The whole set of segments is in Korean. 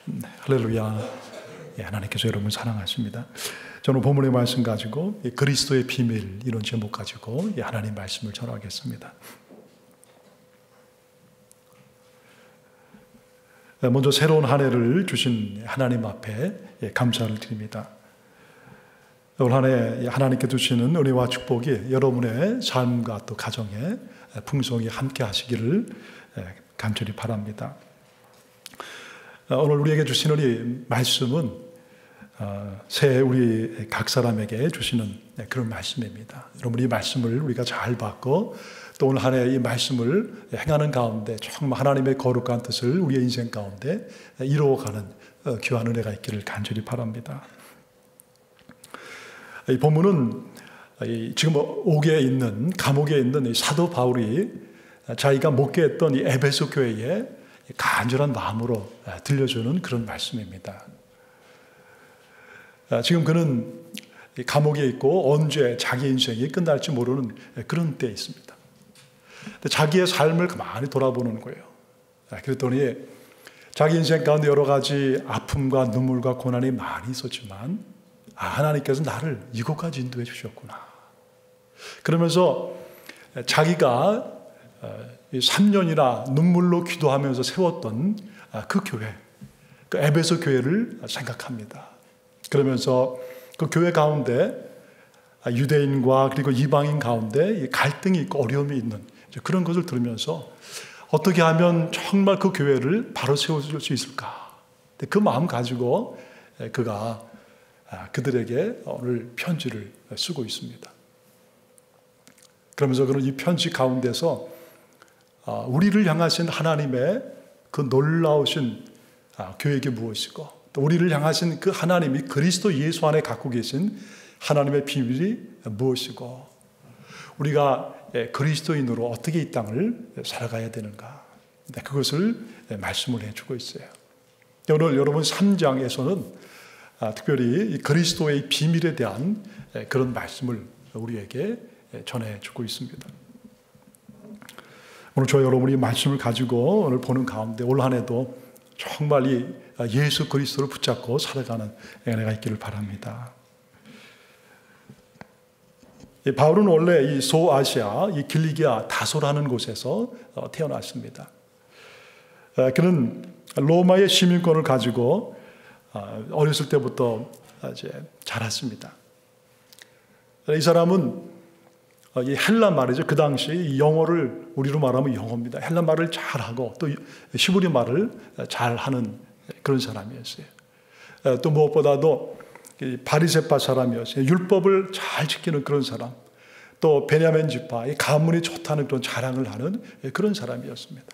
할렐루야. 하나님께서 여러분 사랑하십니다. 저는 본문의 말씀 가지고 그리스도의 비밀 이런 제목 가지고 하나님 말씀을 전하겠습니다. 먼저 새로운 한 해를 주신 하나님 앞에 감사를 드립니다. 올 한 해 하나님께 주시는 은혜와 축복이 여러분의 삶과 또 가정에 풍성히 함께 하시기를 간절히 바랍니다. 오늘 우리에게 주시는 이 말씀은 새해 우리 각 사람에게 주시는 그런 말씀입니다. 여러분 이 말씀을 우리가 잘 받고 또 오늘 한 해 이 말씀을 행하는 가운데 정말 하나님의 거룩한 뜻을 우리의 인생 가운데 이루어가는 귀한 은혜가 있기를 간절히 바랍니다. 이 본문은 지금 감옥에 있는 이 사도 바울이 자기가 목회했던 이 에베소 교회에 간절한 마음으로 들려주는 그런 말씀입니다. 지금 그는 감옥에 있고 언제 자기 인생이 끝날지 모르는 그런 때에 있습니다. 자기의 삶을 많이 돌아보는 거예요. 그랬더니 자기 인생 가운데 여러 가지 아픔과 눈물과 고난이 많이 있었지만 하나님께서 나를 이곳까지 인도해 주셨구나. 그러면서 자기가 3년이나 눈물로 기도하면서 세웠던 그 교회, 그 에베소 교회를 생각합니다. 그러면서 그 교회 가운데 유대인과 그리고 이방인 가운데 갈등이 있고 어려움이 있는 그런 것을 들으면서 어떻게 하면 정말 그 교회를 바로 세워줄 수 있을까? 그 마음 가지고 그가 그들에게 오늘 편지를 쓰고 있습니다. 그러면서 그런 이 편지 가운데서 우리를 향하신 하나님의 그 놀라우신 계획이 무엇이고 또 우리를 향하신 그 하나님이 그리스도 예수 안에 갖고 계신 하나님의 비밀이 무엇이고 우리가 그리스도인으로 어떻게 이 땅을 살아가야 되는가 그것을 말씀을 해주고 있어요. 오늘 여러분 3장에서는 특별히 그리스도의 비밀에 대한 그런 말씀을 우리에게 전해주고 있습니다. 오늘 저 여러분이 말씀을 가지고 오늘 보는 가운데 올 한 해도 정말 이 예수 그리스도를 붙잡고 살아가는 은혜가 있기를 바랍니다. 바울은 원래 이 소아시아, 이 길리기아 다소라는 곳에서 태어났습니다. 그는 로마의 시민권을 가지고 어렸을 때부터 이제 자랐습니다. 이 사람은 이 헬라 말이죠. 그 당시 영어를 우리로 말하면 영어입니다. 헬라 말을 잘하고 또 히브리 말을 잘하는 그런 사람이었어요. 또 무엇보다도 바리새파 사람이었어요. 율법을 잘 지키는 그런 사람. 또 베냐민 지파, 이 가문이 좋다는 그런 자랑을 하는 그런 사람이었습니다.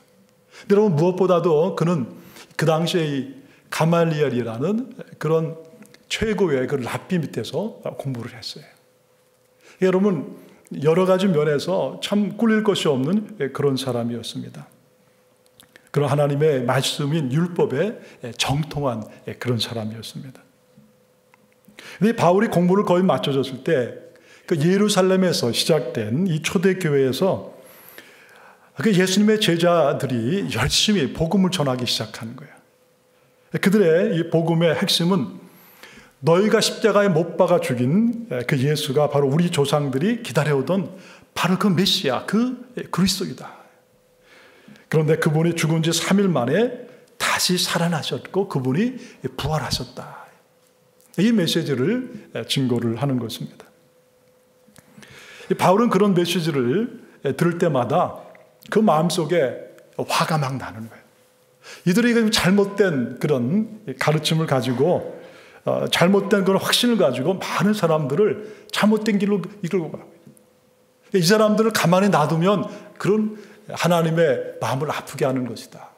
여러분 무엇보다도 그는 그 당시에 이 가말리엘이라는 그런 최고의 그 랍비 밑에서 공부를 했어요. 여러분 여러 가지 면에서 참 꿀릴 것이 없는 그런 사람이었습니다. 그런 하나님의 말씀인 율법에 정통한 그런 사람이었습니다. 근데 바울이 공부를 거의 마쳐졌을 때 그 예루살렘에서 시작된 이 초대교회에서 그 예수님의 제자들이 열심히 복음을 전하기 시작한 거예요. 그들의 이 복음의 핵심은 너희가 십자가에 못 박아 죽인 그 예수가 바로 우리 조상들이 기다려오던 바로 그 메시아, 그 그리스도이다. 그런데 그분이 죽은 지 3일 만에 다시 살아나셨고 그분이 부활하셨다. 이 메시지를 증거를 하는 것입니다. 바울은 그런 메시지를 들을 때마다 그 마음속에 화가 막 나는 거예요. 이들이 잘못된 그런 가르침을 가지고 잘못된 그런 확신을 가지고 많은 사람들을 잘못된 길로 이끌고 가고 이 사람들을 가만히 놔두면 그런 하나님의 마음을 아프게 하는 것이다.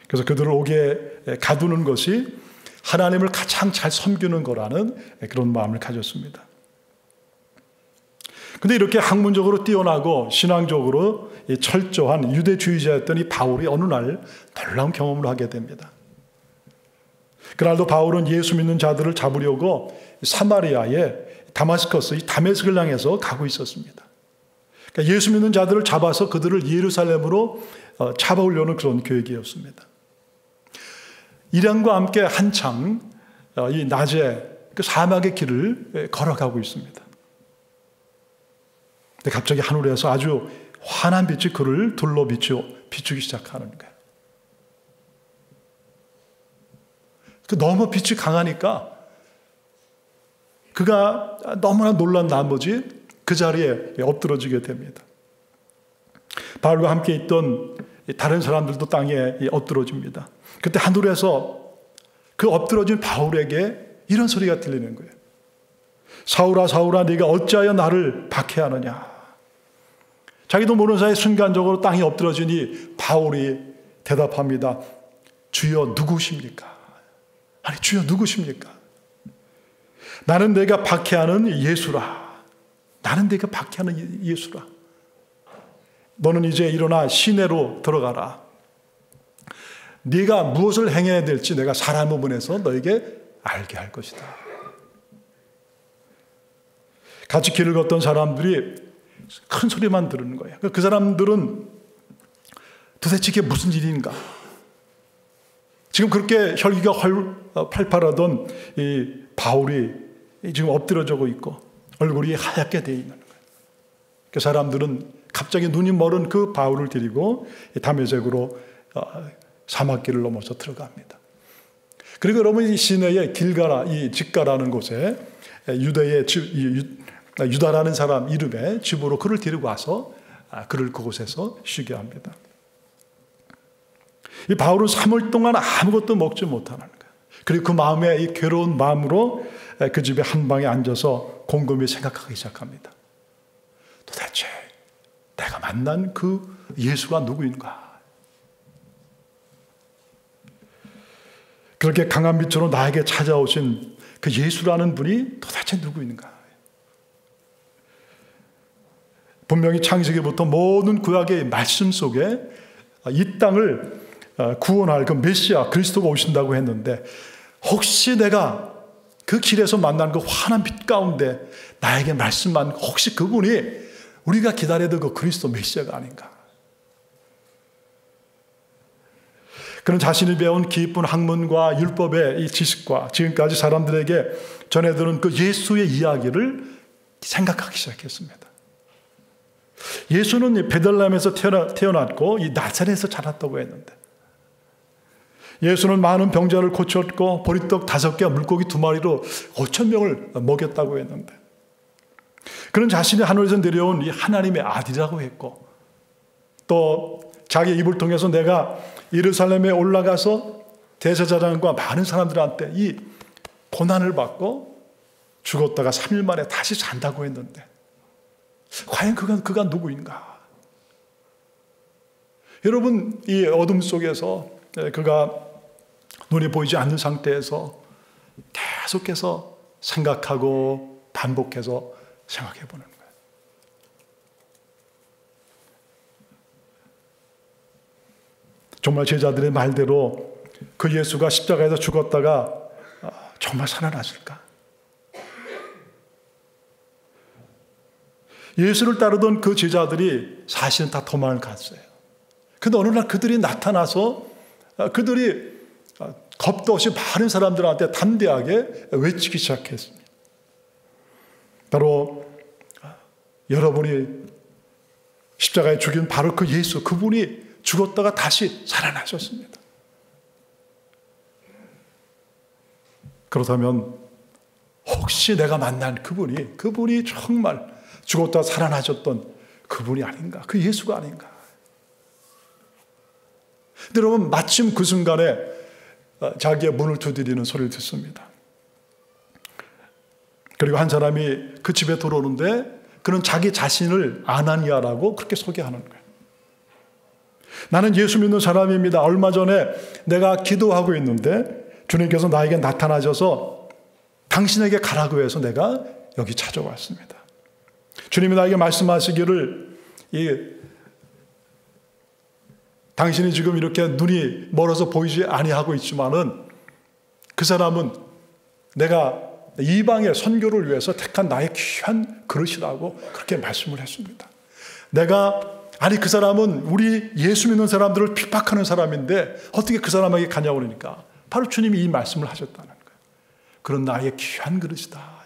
그래서 그들을 옥에 가두는 것이 하나님을 가장 잘 섬기는 거라는 그런 마음을 가졌습니다. 근데 이렇게 학문적으로 뛰어나고 신앙적으로 철저한 유대주의자였던 이 바울이 어느 날 놀라운 경험을 하게 됩니다. 그날도 바울은 예수 믿는 자들을 잡으려고 사마리아의 다마스커스, 이 다메섹을 향해서 가고 있었습니다. 그러니까 예수 믿는 자들을 잡아서 그들을 예루살렘으로 잡아오려는 그런 계획이었습니다. 일행과 함께 한창 이 낮에 그 사막의 길을 걸어가고 있습니다. 근데 갑자기 하늘에서 아주 환한 빛이 그를 둘러 비추기 시작하는 거예요. 너무 빛이 강하니까 그가 너무나 놀란 나머지 그 자리에 엎드러지게 됩니다. 바울과 함께 있던 다른 사람들도 땅에 엎드러집니다. 그때 하늘에서 그 엎드러진 바울에게 이런 소리가 들리는 거예요. 사울아 사울아 네가 어찌하여 나를 박해하느냐. 자기도 모르는 사이에 순간적으로 땅에 엎드러지니 바울이 대답합니다. 주여 누구십니까? 아니 주여 누구십니까? 나는 내가 박해하는 예수라. 나는 내가 박해하는 예수라. 너는 이제 일어나 시내로 들어가라. 네가 무엇을 행해야 될지 내가 사람을 보내서 너에게 알게 할 것이다. 같이 길을 걷던 사람들이 큰 소리만 들은 거예요. 그 사람들은 도대체 이게 무슨 일인가? 지금 그렇게 혈기가 팔팔하던 이 바울이 지금 엎드려져 있고 얼굴이 하얗게 되어 있는 거예요. 그 사람들은 갑자기 눈이 멀은 그 바울을 데리고 다메섹으로 사막길을 넘어서 들어갑니다. 그리고 여러분 이 시내의 길가라, 이 직가라는 곳에 유다라는 사람 이름의 집으로 그를 데리고 와서 그를 그곳에서 쉬게 합니다. 이 바울은 3일 동안 아무것도 먹지 못하는 거예요. 그리고 그 마음에 이 괴로운 마음으로 그 집에 한 방에 앉아서 곰곰이 생각하기 시작합니다. 도대체 내가 만난 그 예수가 누구인가? 그렇게 강한 빛으로 나에게 찾아오신 그 예수라는 분이 도대체 누구인가? 분명히 창세기부터 모든 구약의 말씀 속에 이 땅을 구원할 그 메시아 그리스도가 오신다고 했는데 혹시 내가 그 길에서 만난 그 환한 빛 가운데 나에게 말씀한 혹시 그분이 우리가 기다리던 그 그리스도 메시아가 아닌가? 그는 자신이 배운 깊은 학문과 율법의 이 지식과 지금까지 사람들에게 전해들은 그 예수의 이야기를 생각하기 시작했습니다. 예수는 베들레헴에서 태어났고 이 나사렛에서 자랐다고 했는데 예수는 많은 병자를 고쳤고 보리떡 5개와 물고기 2마리로 5,000명을 먹였다고 했는데 그는 자신이 하늘에서 내려온 이 하나님의 아들이라고 했고 또 자기 입을 통해서 내가 예루살렘에 올라가서 대제사장과 많은 사람들한테 이 고난을 받고 죽었다가 3일 만에 다시 산다고 했는데 과연 그가 누구인가? 여러분 이 어둠 속에서 그가 눈이 보이지 않는 상태에서 계속해서 생각하고 반복해서 생각해 보는 거예요. 정말 제자들의 말대로 그 예수가 십자가에서 죽었다가 정말 살아나실까? 예수를 따르던 그 제자들이 사실은 다 도망을 갔어요. 근데 어느 날 그들이 나타나서 그들이 겁도 없이 많은 사람들한테 담대하게 외치기 시작했습니다. 바로 여러분이 십자가에 죽인 바로 그 예수, 그분이 죽었다가 다시 살아나셨습니다. 그렇다면 혹시 내가 만난 그분이 정말 죽었다가 살아나셨던 그분이 아닌가? 그 예수가 아닌가? 근데 여러분 마침 그 순간에 자기의 문을 두드리는 소리를 듣습니다. 그리고 한 사람이 그 집에 들어오는데 그는 자기 자신을 아나니아라고 그렇게 소개하는 거예요. 나는 예수 믿는 사람입니다. 얼마 전에 내가 기도하고 있는데 주님께서 나에게 나타나셔서 당신에게 가라고 해서 내가 여기 찾아왔습니다. 주님이 나에게 말씀하시기를 당신이 지금 이렇게 눈이 멀어서 보이지 아니하고 있지만은 그 사람은 내가 이방의 선교를 위해서 택한 나의 귀한 그릇이라고 그렇게 말씀을 했습니다. 그 사람은 우리 예수 믿는 사람들을 핍박하는 사람인데 어떻게 그 사람에게 가냐고 그러니까 바로 주님이 이 말씀을 하셨다는 거예요. 그런 나의 귀한 그릇이다.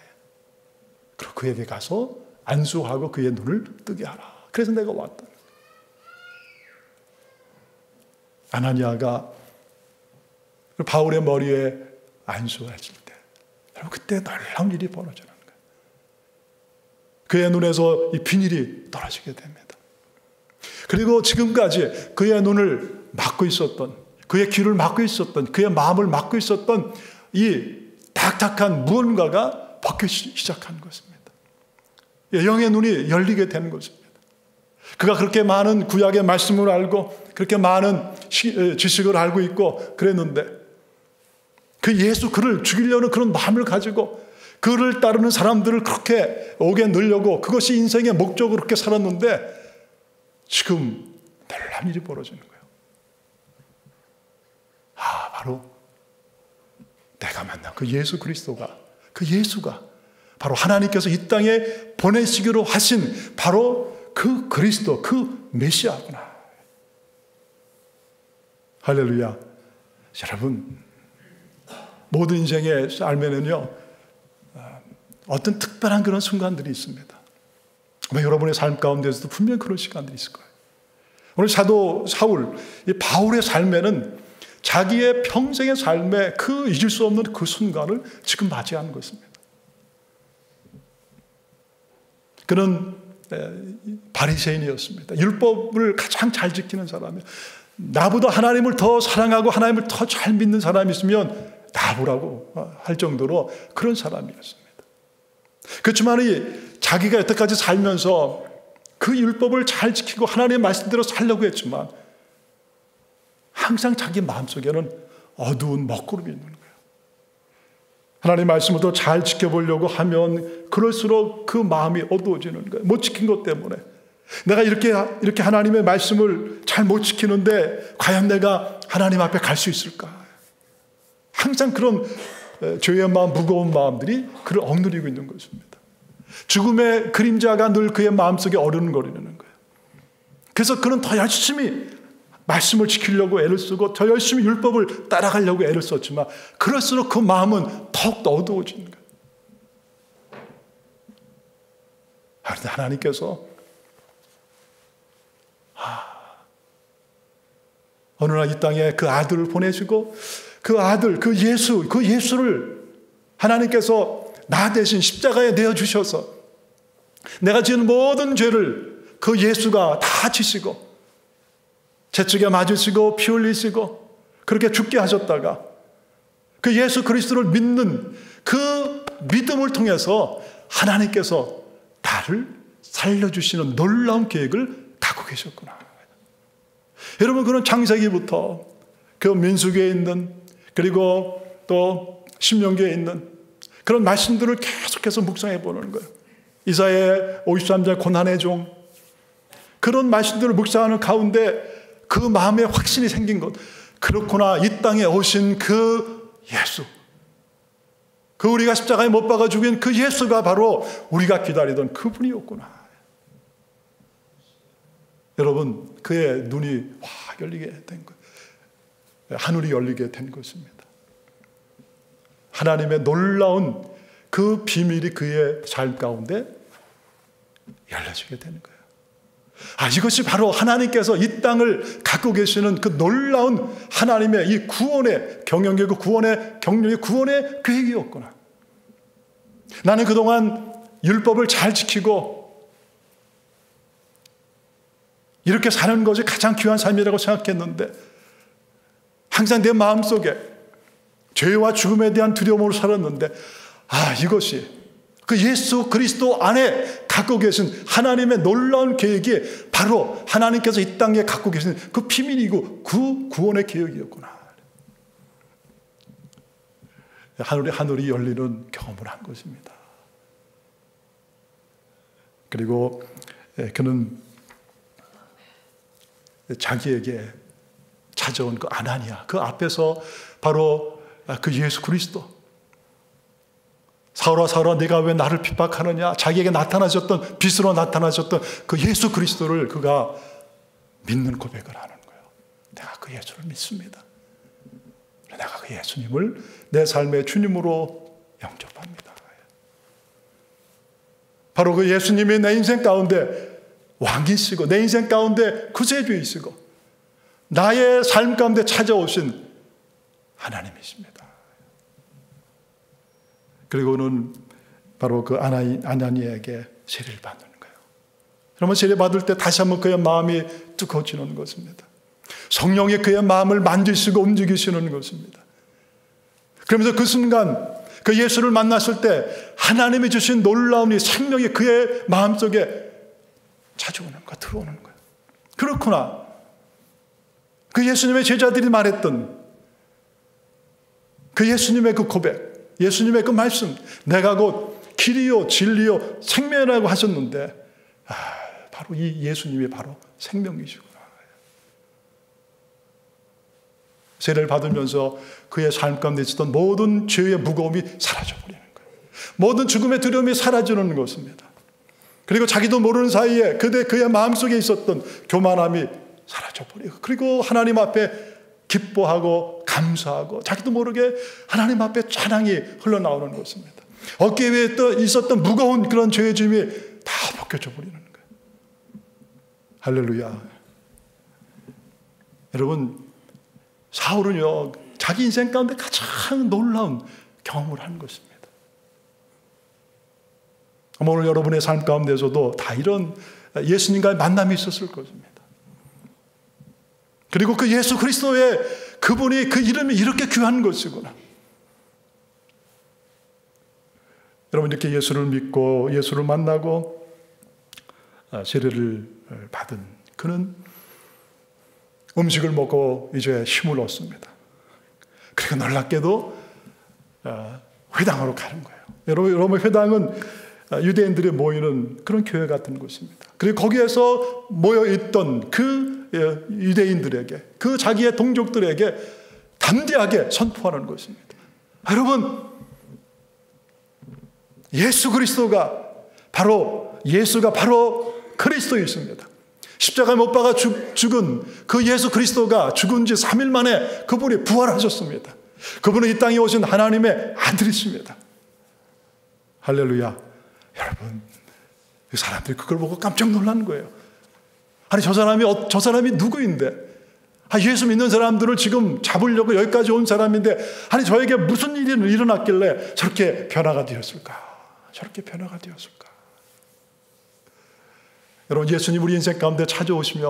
그리고 그에게 가서 안수하고 그의 눈을 뜨게 하라. 그래서 내가 왔다. 아나니아가 바울의 머리에 안수했을 때, 그때 놀라운 일이 벌어지는 거예요. 그의 눈에서 이 비닐이 떨어지게 됩니다. 그리고 지금까지 그의 눈을 막고 있었던, 그의 귀를 막고 있었던, 그의 마음을 막고 있었던 이 딱딱한 무언가가 벗기 시작한 것입니다. 영의 눈이 열리게 된 것입니다. 그가 그렇게 많은 구약의 말씀을 알고 그렇게 많은 지식을 알고 있고 그랬는데 그 예수 그를 죽이려는 그런 마음을 가지고 그를 따르는 사람들을 그렇게 오게 늘려고 그것이 인생의 목적으로 그렇게 살았는데 지금 놀라운 일이 벌어지는 거예요. 바로 내가 만난 그 예수 그리스도가, 그 예수가 바로 하나님께서 이 땅에 보내시기로 하신 바로 그 그리스도, 그 메시아구나. 할렐루야. 여러분, 모든 인생의 삶에는요, 어떤 특별한 그런 순간들이 있습니다. 여러분의 삶 가운데서도 분명히 그런 시간들이 있을 거예요. 오늘 사도 사울, 이 바울의 삶에는 자기의 평생의 삶에 그 잊을 수 없는 그 순간을 지금 맞이하는 것입니다. 그는 바리새인이었습니다. 율법을 가장 잘 지키는 사람이에요. 나보다 하나님을 더 사랑하고 하나님을 더 잘 믿는 사람이 있으면 나보라고 할 정도로 그런 사람이었습니다. 그렇지만 자기가 여태까지 살면서 그 율법을 잘 지키고 하나님의 말씀대로 살려고 했지만 항상 자기 마음속에는 어두운 먹구름이 있는 거예요. 하나님의 말씀을 더 잘 지켜보려고 하면 그럴수록 그 마음이 어두워지는 거예요. 못 지킨 것 때문에. 내가 이렇게 하나님의 말씀을 잘 못 지키는데 과연 내가 하나님 앞에 갈 수 있을까? 항상 그런 죄의 마음, 무거운 마음들이 그를 억누르고 있는 것입니다. 죽음의 그림자가 늘 그의 마음속에 어른거리는 거예요. 그래서 그는 더 열심히 말씀을 지키려고 애를 쓰고 더 열심히 율법을 따라가려고 애를 썼지만 그럴수록 그 마음은 더욱더 어두워지는 거예요. 그런데 하나님께서 어느 날 이 땅에 그 아들을 보내시고 그 아들, 그 예수를 하나님께서 나 대신 십자가에 내어주셔서 내가 지은 모든 죄를 그 예수가 다 지시고 채찍에 맞으시고 피 흘리시고 그렇게 죽게 하셨다가 그 예수 그리스도를 믿는 그 믿음을 통해서 하나님께서 나를 살려주시는 놀라운 계획을 갖고 계셨구나. 여러분, 그런 창세기부터 그 민수기에 있는 그리고 또 신명기에 있는 그런 말씀들을 계속해서 묵상해 보는 거예요. 이사야 53장 고난의 종, 그런 말씀들을 묵상하는 가운데 그 마음에 확신이 생긴 것, 그렇구나, 이 땅에 오신 그 예수, 그 우리가 십자가에 못 박아 죽인 그 예수가 바로 우리가 기다리던 그분이었구나. 여러분, 그의 눈이 열리게 된 거예요. 하늘이 열리게 된 것입니다. 하나님의 놀라운 그 비밀이 그의 삶 가운데 열려지게 되는 거예요. 이것이 바로 하나님께서 이 땅을 갖고 계시는 그 놀라운 하나님의 이 구원의 경영계고 구원의 경륜의 구원의 계획이었구나. 나는 그동안 율법을 잘 지키고 이렇게 사는 것이 가장 귀한 삶이라고 생각했는데 항상 내 마음속에 죄와 죽음에 대한 두려움으로 살았는데 이것이 그 예수 그리스도 안에 갖고 계신 하나님의 놀라운 계획이 바로 하나님께서 이 땅에 갖고 계신 그 비밀이고 그 구원의 계획이었구나. 하늘이 열리는 경험을 한 것입니다. 그리고 그는 자기에게 찾아온 그 아나니아, 그 앞에서 바로 그 예수 그리스도, 사울아 사울아 네가 왜 나를 핍박하느냐, 자기에게 나타나셨던, 빛으로 나타나셨던 그 예수 그리스도를 그가 믿는 고백을 하는 거예요. 내가 그 예수를 믿습니다. 내가 그 예수님을 내 삶의 주님으로 영접합니다. 바로 그 예수님이 내 인생 가운데 왕이시고 내 인생 가운데 구세주이시고 나의 삶 가운데 찾아오신 하나님이십니다. 그리고는 바로 그 아나니에게 세례를 받는 거예요. 그러면 세례 받을 때 다시 한번 그의 마음이 뜨거워지는 것입니다. 성령이 그의 마음을 만지시고 움직이시는 것입니다. 그러면서 그 순간 그 예수를 만났을 때 하나님이 주신 놀라운 이 생명이 그의 마음속에 찾아오는 거, 들어오는 거예요. 그렇구나. 그 예수님의 제자들이 말했던 그 예수님의 그 고백, 예수님의 그 말씀, 내가 곧 길이요 진리요 생명이라고 하셨는데 바로 이 예수님이 바로 생명이시구나. 세례를 받으면서 그의 삶 가운데 있었던 모든 죄의 무거움이 사라져버리는 거예요. 모든 죽음의 두려움이 사라지는 것입니다. 그리고 자기도 모르는 사이에 그의 마음속에 있었던 교만함이 사라져버리고 그리고 하나님 앞에 기뻐하고 감사하고 자기도 모르게 하나님 앞에 찬양이 흘러나오는 것입니다. 어깨 위에 있었던 무거운 그런 죄의 짐이 다 벗겨져 버리는 거예요. 할렐루야. 여러분, 사울은요 자기 인생 가운데 가장 놀라운 경험을 한 것입니다. 오늘 여러분의 삶 가운데서도 다 이런 예수님과의 만남이 있었을 것입니다. 그리고 그 예수 그리스도의 그분이 그 이름이 이렇게 귀한 것이구나. 여러분 이렇게 예수를 믿고 예수를 만나고 세례를 받은 그는 음식을 먹고 이제 힘을 얻습니다. 그리고 놀랍게도 회당으로 가는 거예요. 여러분 회당은 유대인들이 모이는 그런 교회 같은 곳입니다. 그리고 거기에서 모여있던 그 유대인들에게 그 자기의 동족들에게 담대하게 선포하는 것입니다. 여러분 예수가 바로 그리스도이십니다. 십자가에 못 박아 죽은 그 예수 그리스도가 죽은 지 3일 만에 그분이 부활하셨습니다. 그분은 이 땅에 오신 하나님의 아들이십니다. 할렐루야. 여러분 그 사람들이 그걸 보고 깜짝 놀란 거예요. 아니 저 사람이 누구인데 예수 믿는 사람들을 지금 잡으려고 여기까지 온 사람인데 아니 저에게 무슨 일이 일어났길래 저렇게 변화가 되었을까? 여러분 예수님 우리 인생 가운데 찾아오시면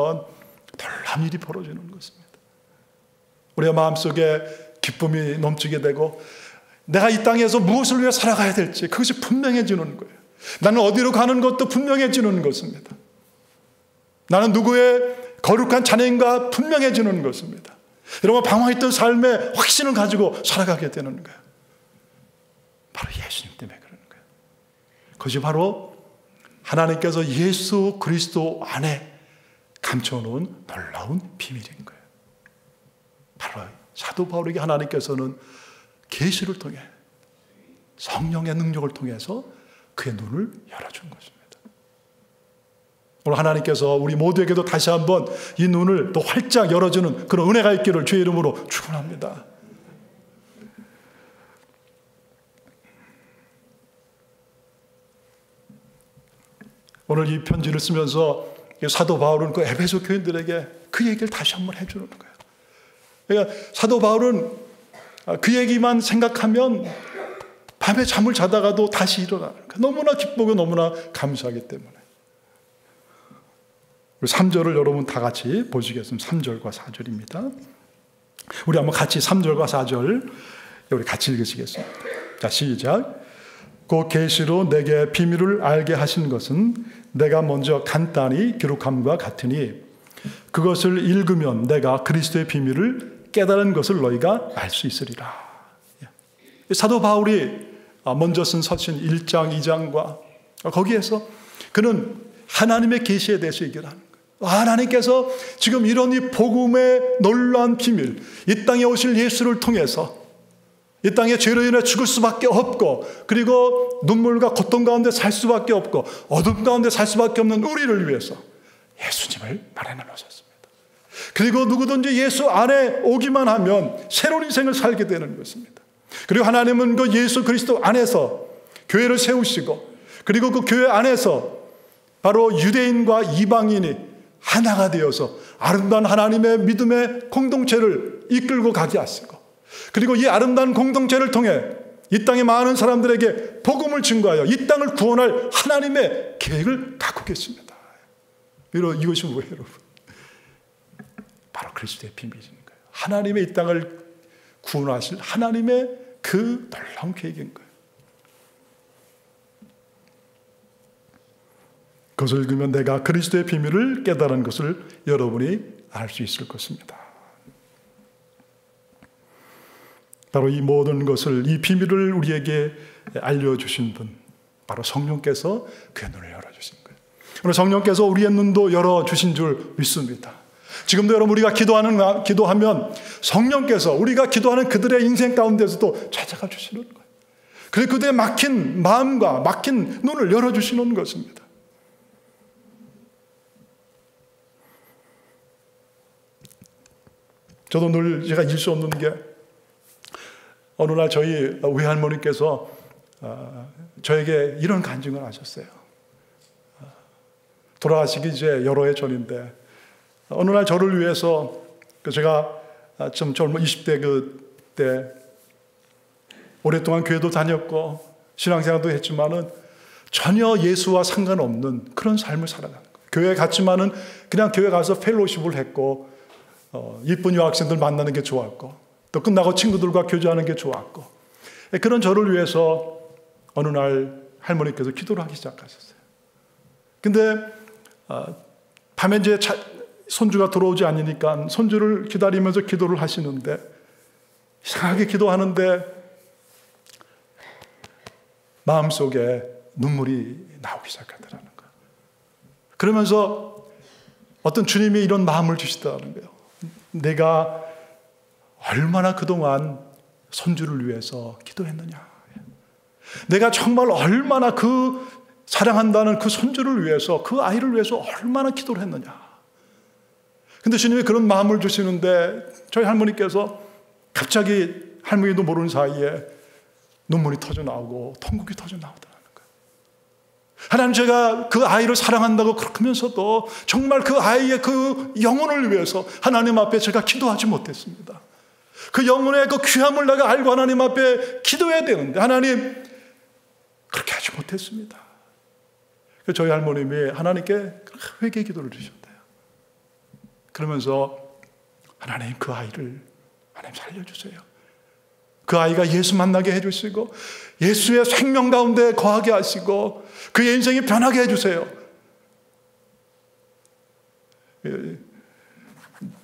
놀라운 일이 벌어지는 것입니다. 우리의 마음속에 기쁨이 넘치게 되고 내가 이 땅에서 무엇을 위해 살아가야 될지 그것이 분명해지는 거예요. 나는 어디로 가는 것도 분명해지는 것입니다. 나는 누구의 거룩한 자녀인가 분명해지는 것입니다. 여러분 방황했던 삶의 확신을 가지고 살아가게 되는 거예요. 바로 예수님 때문에 그러는 거예요. 그것이 바로 하나님께서 예수 그리스도 안에 감춰놓은 놀라운 비밀인 거예요. 바로 사도 바울에게 하나님께서는 계시를 통해 성령의 능력을 통해서 그의 눈을 열어준 것입니다. 오늘 하나님께서 우리 모두에게도 다시 한번 이 눈을 또 활짝 열어주는 그런 은혜가 있기를 주의 이름으로 축원합니다. 오늘 이 편지를 쓰면서 사도 바울은 그 에베소 교인들에게 그 얘기를 다시 한번 해주는 거예요. 그러니까 사도 바울은 그 얘기만 생각하면 밤에 잠을 자다가도 다시 일어나는 거예요. 너무나 기쁘고 너무나 감사하기 때문에. 3절을 여러분 다 같이 보시겠습니다. 3절과 4절입니다. 우리 한번 같이 3절과 4절 우리 같이 읽으시겠습니다. 자, 시작. 그 계시로 내게 비밀을 알게 하신 것은 내가 먼저 간단히 기록함과 같으니 그것을 읽으면 내가 그리스도의 비밀을 깨달은 것을 너희가 알 수 있으리라. 사도 바울이 먼저 쓴 서신 1장, 2장과 거기에서 그는 하나님의 계시에 대해서 얘기를 하는 거예요. 하나님께서 지금 이런 이 복음의 놀라운 비밀, 이 땅에 오실 예수를 통해서 이 땅에 죄로 인해 죽을 수밖에 없고 그리고 눈물과 고통 가운데 살 수밖에 없고 어둠 가운데 살 수밖에 없는 우리를 위해서 예수님을 마련해 놓으셨습니다. 그리고 누구든지 예수 안에 오기만 하면 새로운 인생을 살게 되는 것입니다. 그리고 하나님은 그 예수 그리스도 안에서 교회를 세우시고, 그리고 그 교회 안에서 바로 유대인과 이방인이 하나가 되어서 아름다운 하나님의 믿음의 공동체를 이끌고 가게 하시고, 그리고 이 아름다운 공동체를 통해 이 땅의 많은 사람들에게 복음을 증거하여 이 땅을 구원할 하나님의 계획을 갖고 계십니다. 이것이 뭐예요, 여러분? 바로 그리스도의 비밀인 거예요. 하나님의 이 땅을 구원하실 하나님의 그 놀라운 계획인 거예요. 그것을 읽으면 내가 그리스도의 비밀을 깨달은 것을 여러분이 알 수 있을 것입니다. 바로 이 모든 것을, 이 비밀을 우리에게 알려주신 분, 바로 성령께서 그의 눈을 열어주신 거예요. 오늘 성령께서 우리의 눈도 열어주신 줄 믿습니다. 지금도 여러분 우리가 기도하면 성령께서 우리가 기도하는 그들의 인생 가운데서도 찾아가 주시는 거예요. 그래서 그들의 막힌 마음과 막힌 눈을 열어주시는 것입니다. 저도 늘 제가 잊을 수 없는 게, 어느 날 저희 외할머니께서 저에게 이런 간증을 하셨어요. 돌아가시기 이제 여러 해 전인데, 어느 날 저를 위해서, 제가 좀 젊은 20대 그때 오랫동안 교회도 다녔고 신앙생활도 했지만은 전혀 예수와 상관없는 그런 삶을 살아가는 거예요. 교회에 갔지만은 그냥 교회 가서 펠로십을 했고, 이쁜 여학생들 만나는 게 좋았고, 또 끝나고 친구들과 교제하는 게 좋았고, 그런 저를 위해서 어느 날 할머니께서 기도를 하기 시작하셨어요. 근데 밤에 이제 손주가 들어오지 않으니까 손주를 기다리면서 기도를 하시는데, 이상하게 기도하는데 마음속에 눈물이 나오기 시작하더라는 거예요. 그러면서 어떤 주님이 이런 마음을 주시더라는 거예요. 내가 얼마나 그동안 손주를 위해서 기도했느냐. 내가 정말 얼마나 그 사랑한다는 그 손주를 위해서, 그 아이를 위해서 얼마나 기도를 했느냐. 근데 주님이 그런 마음을 주시는데 저희 할머니께서 갑자기 할머니도 모르는 사이에 눈물이 터져 나오고 통곡이 터져 나오더라는 거예요. 하나님, 제가 그 아이를 사랑한다고 그러면서도 정말 그 아이의 그 영혼을 위해서 하나님 앞에 제가 기도하지 못했습니다. 그 영혼의 그 귀함을 내가 알고 하나님 앞에 기도해야 되는데 하나님 그렇게 하지 못했습니다. 그래서 저희 할머님이 하나님께 회개 기도를 주셨대요. 그러면서 하나님, 그 아이를 하나님 살려주세요. 그 아이가 예수 만나게 해주시고 예수의 생명 가운데 거하게 하시고 그의 인생이 변하게 해주세요.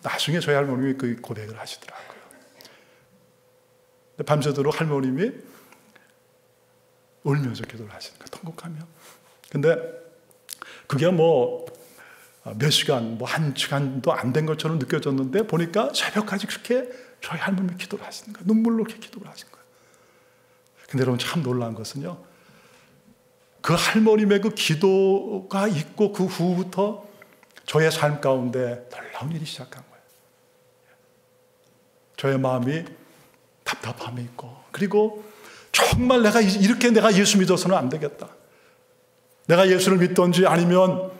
나중에 저희 할머님이 그 고백을 하시더라고요. 밤새도록 할머님이 울면서 기도를 하시는 거예요. 통곡하며. 근데 그게 뭐 몇 시간, 뭐 한 시간도 안 된 것처럼 느껴졌는데 보니까 새벽까지 그렇게 저희 할머님이 기도를 하시는 거예요. 눈물로 이렇게 기도를 하시는 거예요. 근데 여러분 참 놀라운 것은요, 그 할머님의 그 기도가 있고 그 후부터 저의 삶 가운데 놀라운 일이 시작한 거예요. 저의 마음이 답답함이 있고, 그리고 정말 내가 예수 믿어서는 안 되겠다. 내가 예수를 믿던지 아니면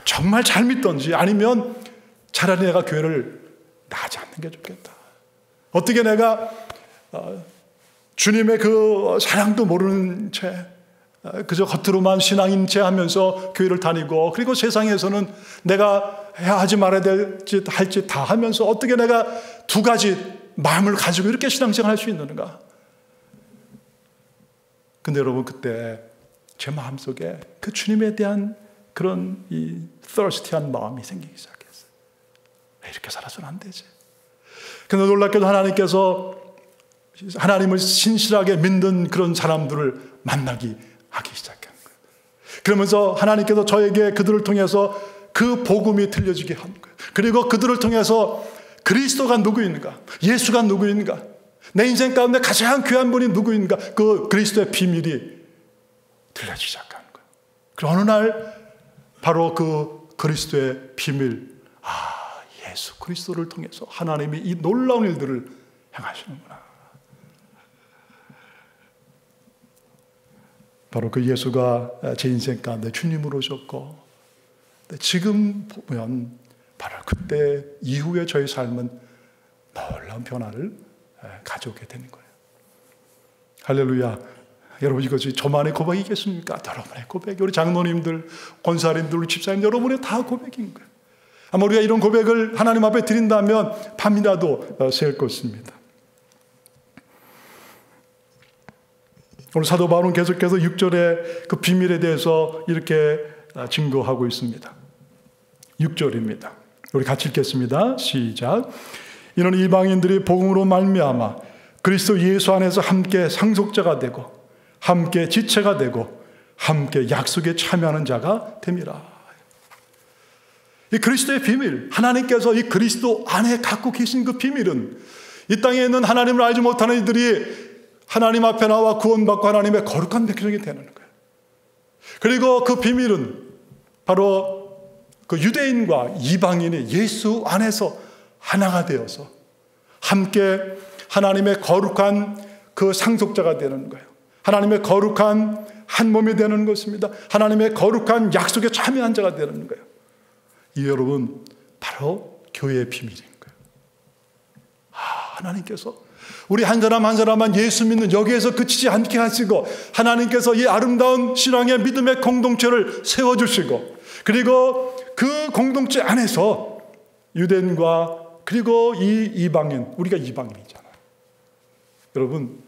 정말 잘 믿던지 아니면 차라리 내가 교회를 나가지 않는 게 좋겠다. 어떻게 내가 주님의 그 사랑도 모르는 채 그저 겉으로만 신앙인 채 하면서 교회를 다니고, 그리고 세상에서는 내가 해야 하지 말아야 될 짓, 할 짓 다 하면서 어떻게 내가 두 가지 마음을 가지고 이렇게 신앙생활 할 수 있는가. 근데 여러분, 그때 제 마음속에 그 주님에 대한 그런 이 thirsty한 마음이 생기기 시작했어요. 왜 이렇게 살아서는 안 되지? 근데 놀랍게도 하나님께서 하나님을 신실하게 믿는 그런 사람들을 만나기 하기 시작한 거예요. 그러면서 하나님께서 저에게 그들을 통해서 그 복음이 들려지게 한 거예요. 그리고 그들을 통해서 그리스도가 누구인가, 예수가 누구인가, 내 인생 가운데 가장 귀한 분이 누구인가, 그 그리스도의 비밀이 들려지기 시작한 거예요. 그리고 어느 날 바로 그 그리스도의 비밀, 예수 그리스도를 통해서 하나님이 이 놀라운 일들을 행하시는구나. 바로 그 예수가 제 인생 가운데 주님으로 오셨고, 지금 보면 바로 그때 이후에 저희 삶은 놀라운 변화를 가져오게 되는 거예요. 할렐루야. 여러분, 이것이 저만의 고백이겠습니까? 여러분의 고백, 우리 장로님들, 권사님들, 우리 집사님, 여러분의 다 고백인 거예요. 아마 우리가 이런 고백을 하나님 앞에 드린다면 밤이라도 새울 것입니다. 오늘 사도 바울은 계속해서 6절의 그 비밀에 대해서 이렇게 증거하고 있습니다. 6절입니다. 우리 같이 읽겠습니다. 시작. 이는 이방인들이 복음으로 말미암아 그리스도 예수 안에서 함께 상속자가 되고 함께 지체가 되고 함께 약속에 참여하는 자가 됨이라. 이 그리스도의 비밀, 하나님께서 이 그리스도 안에 갖고 계신 그 비밀은 이 땅에 있는 하나님을 알지 못하는 이들이 하나님 앞에 나와 구원받고 하나님의 거룩한 백성이 되는 거예요. 그리고 그 비밀은 바로 그 유대인과 이방인이 예수 안에서 하나가 되어서 함께 하나님의 거룩한 그 상속자가 되는 거예요. 하나님의 거룩한 한 몸이 되는 것입니다. 하나님의 거룩한 약속에 참여한 자가 되는 거예요. 이 여러분, 바로 교회의 비밀인 거예요. 하나님께서 우리 한 사람 한 사람만 예수 믿는 여기에서 그치지 않게 하시고 하나님께서 이 아름다운 신앙의 믿음의 공동체를 세워주시고, 그리고 그 공동체 안에서 유대인과 그리고 이 이방인, 우리가 이방인이잖아요. 여러분,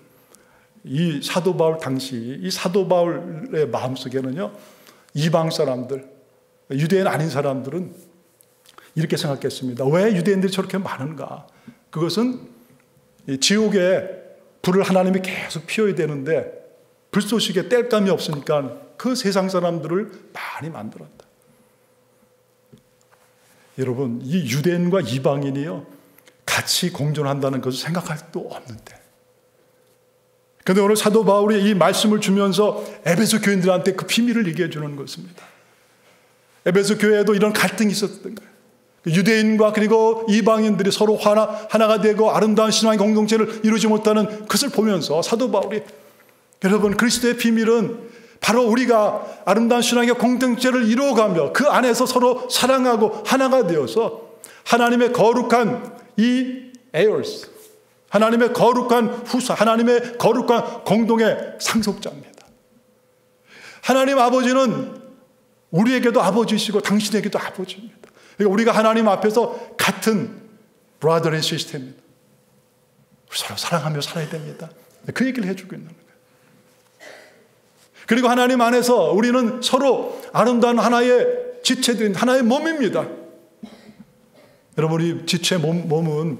이 사도 바울 당시 이 사도 바울의 마음속에는요, 이방 사람들, 유대인 아닌 사람들은 이렇게 생각했습니다. 왜 유대인들이 저렇게 많은가? 그것은 지옥에 불을 하나님이 계속 피워야 되는데 불쏘시개 뗄감이 없으니까 그 세상 사람들을 많이 만들었다. 여러분, 이 유대인과 이방인이요, 같이 공존한다는 것을 생각할 수도 없는데, 그런데 오늘 사도 바울이 이 말씀을 주면서 에베소 교인들한테 그 비밀을 얘기해 주는 것입니다. 에베소 교회에도 이런 갈등이 있었던 거예요. 유대인과 그리고 이방인들이 서로 하나가 되고 아름다운 신앙의 공동체를 이루지 못하는 것을 보면서 사도 바울이, 여러분, 그리스도의 비밀은 바로 우리가 아름다운 신앙의 공동체를 이루어가며 그 안에서 서로 사랑하고 하나가 되어서 하나님의 거룩한 이 heirs, 하나님의 거룩한 후사, 하나님의 거룩한 공동의 상속자입니다. 하나님 아버지는 우리에게도 아버지시고 당신에게도 아버지입니다. 그러니까 우리가 하나님 앞에서 같은 brother and sister입니다. 서로 사랑하며 살아야 됩니다. 그 얘기를 해주고 있는 거예요. 그리고 하나님 안에서 우리는 서로 아름다운 하나의 지체들인 하나의 몸입니다. 여러분, 이 지체 몸은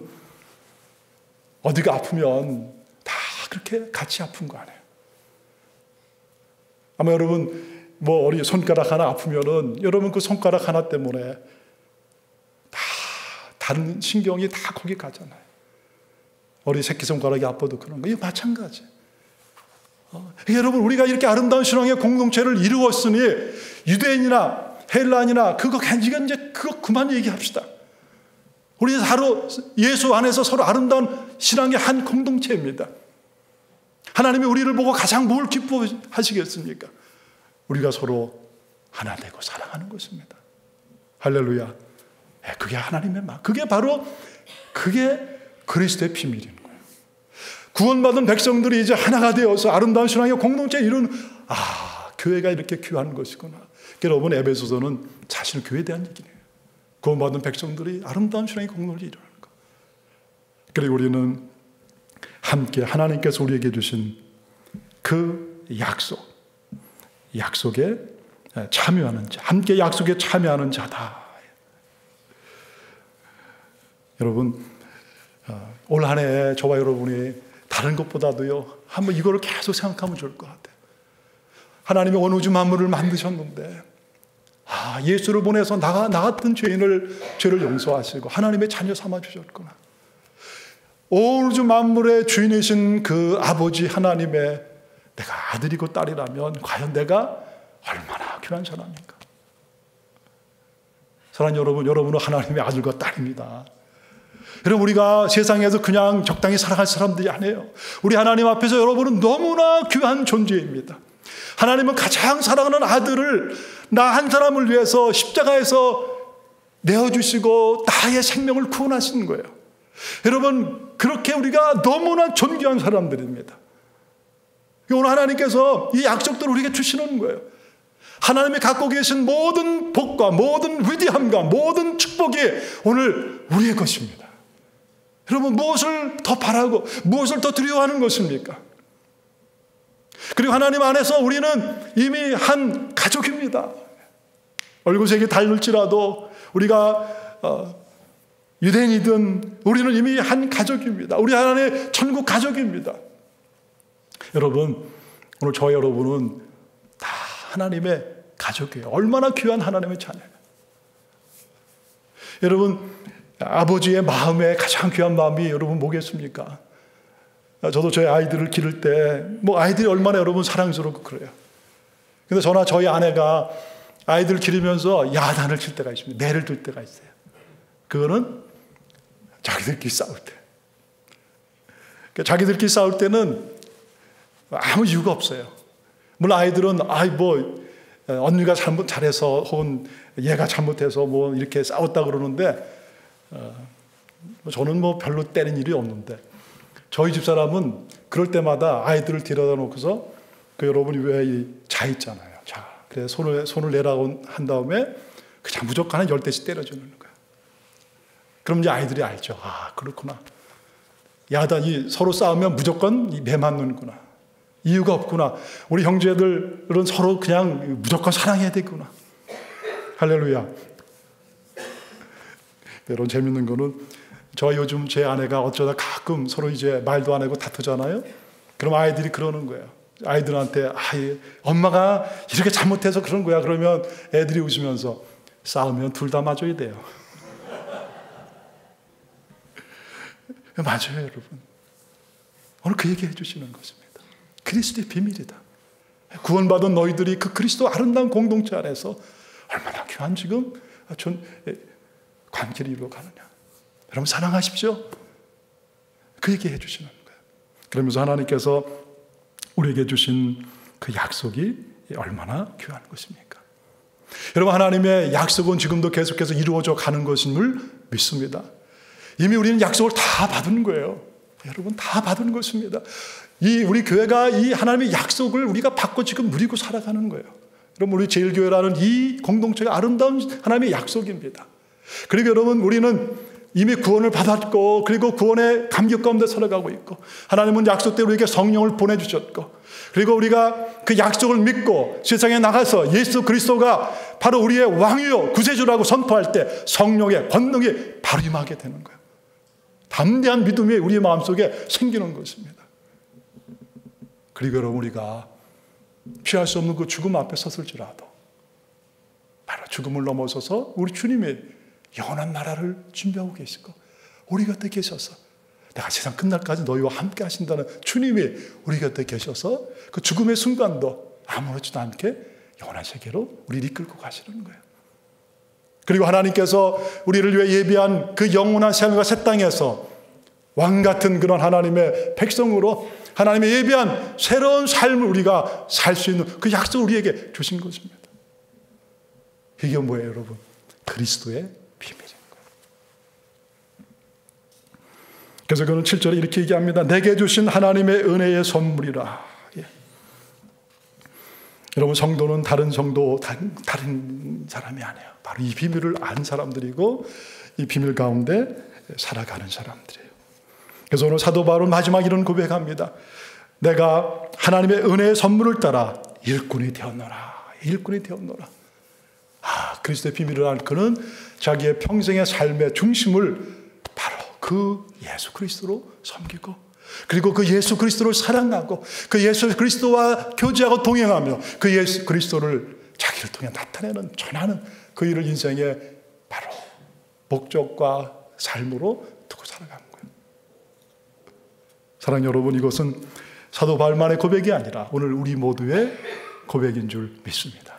어디가 아프면 다 그렇게 같이 아픈 거 아니에요. 아마 여러분, 우리 손가락 하나 아프면은 여러분 그 손가락 하나 때문에 다 다른 신경이 다 거기 가잖아요. 우리 새끼손가락이 아파도 그런 거. 이거 마찬가지. 여러분, 우리가 이렇게 아름다운 신앙의 공동체를 이루었으니 유대인이나 헬란이나 이건 이제 그거 그만 얘기합시다. 우리 서로 예수 안에서 서로 아름다운 신앙의 한 공동체입니다. 하나님이 우리를 보고 가장 뭘 기뻐하시겠습니까? 우리가 서로 하나 되고 사랑하는 것입니다. 할렐루야. 그게 하나님의 마음. 그게 바로 그리스도의 비밀인 거예요. 구원받은 백성들이 이제 하나가 되어서 아름다운 신앙의 공동체 이루는, 교회가 이렇게 귀한 것이구나. 여러분, 에베소서는 사실 교회에 대한 얘기예요. 구원받은 백성들이 아름다운 신앙의 공동체를 이루는 것. 그리고 우리는 함께 하나님께서 우리에게 주신 그 약속에 참여하는 자, 함께 약속에 참여하는 자다. 여러분, 올 한 해 저와 여러분이 다른 것보다도요, 한번 이거를 계속 생각하면 좋을 것 같아요. 하나님이 온 우주 만물을 만드셨는데, 예수를 보내서 나 같은 죄를 용서하시고 하나님의 자녀 삼아 주셨구나. 온 우주 만물의 주인이신 그 아버지 하나님의 내가 아들이고 딸이라면 과연 내가 얼마나 귀한 사람인가. 사랑하는 여러분, 여러분은 하나님의 아들과 딸입니다. 여러분, 우리가 세상에서 그냥 적당히 살아갈 사람들이 아니에요. 우리 하나님 앞에서 여러분은 너무나 귀한 존재입니다. 하나님은 가장 사랑하는 아들을 나 한 사람을 위해서 십자가에서 내어주시고 나의 생명을 구원하시는 거예요. 여러분, 그렇게 우리가 너무나 존귀한 사람들입니다. 오늘 하나님께서 이 약속들을 우리에게 주시는 거예요. 하나님이 갖고 계신 모든 복과 모든 위대함과 모든 축복이 오늘 우리의 것입니다. 여러분, 무엇을 더 바라고 무엇을 더 두려워하는 것입니까? 그리고 하나님 안에서 우리는 이미 한 가족입니다. 얼굴색이 다를지라도 우리가 유대인이든 우리는 이미 한 가족입니다. 우리 하나님의 천국 가족입니다. 여러분, 오늘 저와 여러분은 다 하나님의 가족이에요. 얼마나 귀한 하나님의 자녀예요. 여러분, 아버지의 마음에 가장 귀한 마음이 여러분 뭐겠습니까? 저도 저희 아이들을 기를 때 아이들이 얼마나 여러분 사랑스럽고 그래요. 근데 저나 저희 아내가 아이들을 기르면서 야단을 칠 때가 있습니다. 내를 들 때가 있어요. 그거는 자기들끼리 싸울 때. 자기들끼리 싸울 때는 아무 이유가 없어요. 물론 아이들은 언니가 잘해서 혹은 얘가 잘못해서 이렇게 싸웠다 그러는데 저는 별로 때린 일이 없는데 저희 집사람은 그럴 때마다 아이들을 데려다 놓고서 여러분이 왜 자 있잖아요. 자, 그래 손을 내라고 한 다음에 그냥 무조건 한 10대씩 때려주는 거예요. 그럼 이제 아이들이 알죠. 아, 그렇구나. 야단이 서로 싸우면 무조건 매 맞는구나. 이유가 없구나. 우리 형제들은 서로 그냥 무조건 사랑해야 되구나. 할렐루야. 여러분, 재밌는 거는 요즘 제 아내가 어쩌다 가끔 서로 이제 말도 안 하고 다투잖아요. 그럼 아이들이 그러는 거예요. 아이들한테 엄마가 이렇게 잘못해서 그런 거야. 그러면 애들이 웃으면서 싸우면 둘 다 맞아야 돼요. 맞아요, 여러분. 오늘 그 얘기 해주시는 것입니다. 그리스도의 비밀이다. 구원받은 너희들이 그 그리스도 아름다운 공동체 안에서 얼마나 귀한 지금 관계를 이루어가느냐. 여러분, 사랑하십시오. 그 얘기 해주시는 거예요. 그러면서 하나님께서 우리에게 주신 그 약속이 얼마나 귀한 것입니까? 여러분, 하나님의 약속은 지금도 계속해서 이루어져 가는 것임을 믿습니다. 이미 우리는 약속을 다 받은 거예요. 여러분, 다 받은 것입니다. 우리 교회가 이 하나님의 약속을 우리가 받고 지금 누리고 살아가는 거예요. 여러분, 우리 제일교회라는 이 공동체가 아름다운 하나님의 약속입니다. 그리고 여러분, 우리는 이미 구원을 받았고, 그리고 구원의 감격 가운데 살아가고 있고, 하나님은 약속대로 우리에게 성령을 보내주셨고, 그리고 우리가 그 약속을 믿고 세상에 나가서 예수 그리스도가 바로 우리의 왕이요 구세주라고 선포할 때 성령의 권능이 바로 임하게 되는 거예요. 담대한 믿음이 우리의 마음속에 생기는 것입니다. 그리고 여러분, 우리가 피할 수 없는 그 죽음 앞에 섰을지라도 바로 죽음을 넘어서서 우리 주님이 영원한 나라를 준비하고 계시고 우리 곁에 계셔서 내가 세상 끝날까지 너희와 함께 하신다는 주님이 우리 곁에 계셔서 그 죽음의 순간도 아무렇지도 않게 영원한 세계로 우리를 이끌고 가시는 거예요. 그리고 하나님께서 우리를 위해 예비한 그 영원한 생활과 새 땅에서 왕 같은 그런 하나님의 백성으로 하나님의 예비한 새로운 삶을 우리가 살 수 있는 그 약속을 우리에게 주신 것입니다. 이게 뭐예요, 여러분? 그리스도의 비밀인 거예요. 그래서 그는 7절에 이렇게 얘기합니다. 내게 주신 하나님의 은혜의 선물이라. 예. 여러분, 성도는 다른 성도, 다른 사람이 아니에요. 바로 이 비밀을 아는 사람들이고 이 비밀 가운데 살아가는 사람들이에요. 그래서 오늘 사도 바울은 마지막 이런 고백합니다. 내가 하나님의 은혜의 선물을 따라 일꾼이 되었노라. 일꾼이 되었노라. 그리스도의 비밀을 알 그는 자기의 평생의 삶의 중심을 바로 그 예수 그리스도로 섬기고, 그리고 그 예수 그리스도를 사랑하고, 그 예수 그리스도와 교제하고 동행하며 그 예수 그리스도를 자기를 통해 나타내는, 전하는 그 일을 인생의 바로 목적과 삶으로 두고 살아가는 거예요. 사랑하는 여러분, 이것은 사도 바울만의 고백이 아니라 오늘 우리 모두의 고백인 줄 믿습니다.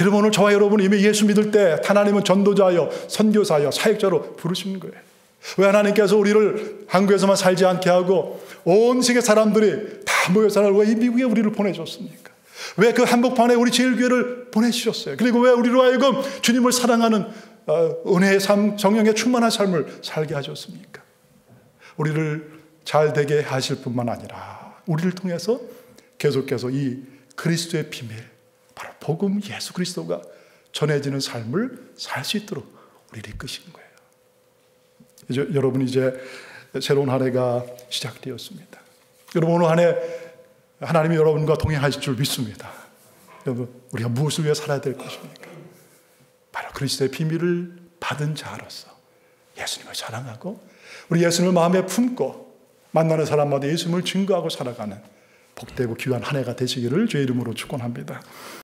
여러분, 오늘 저와 여러분 이미 예수 믿을 때 하나님은 전도자여, 선교사여, 사역자로 부르시는 거예요. 왜 하나님께서 우리를 한국에서만 살지 않게 하고 온 세계 사람들이 다 모여 살아 왜 이 미국에 우리를 보내줬습니까? 왜 그 한복판에 우리 제일교회를 보내주셨어요? 그리고 왜 우리로 하여금 주님을 사랑하는 은혜의 삶, 성령의 충만한 삶을 살게 하셨습니까? 우리를 잘 되게 하실 뿐만 아니라 우리를 통해서 계속해서 이 그리스도의 비밀, 바로 복음 예수 그리스도가 전해지는 삶을 살 수 있도록 우리를 이끄시는 거예요. 여러분, 이제 새로운 한 해가 시작되었습니다. 여러분, 오늘 한 해 하나님이 여러분과 동행하실 줄 믿습니다. 여러분, 우리가 무엇을 위해 살아야 될 것입니까? 바로 그리스도의 비밀을 받은 자로서 예수님을 사랑하고 우리 예수님을 마음에 품고 만나는 사람마다 예수님을 증거하고 살아가는 복되고 귀한 한 해가 되시기를 주의 이름으로 축원합니다.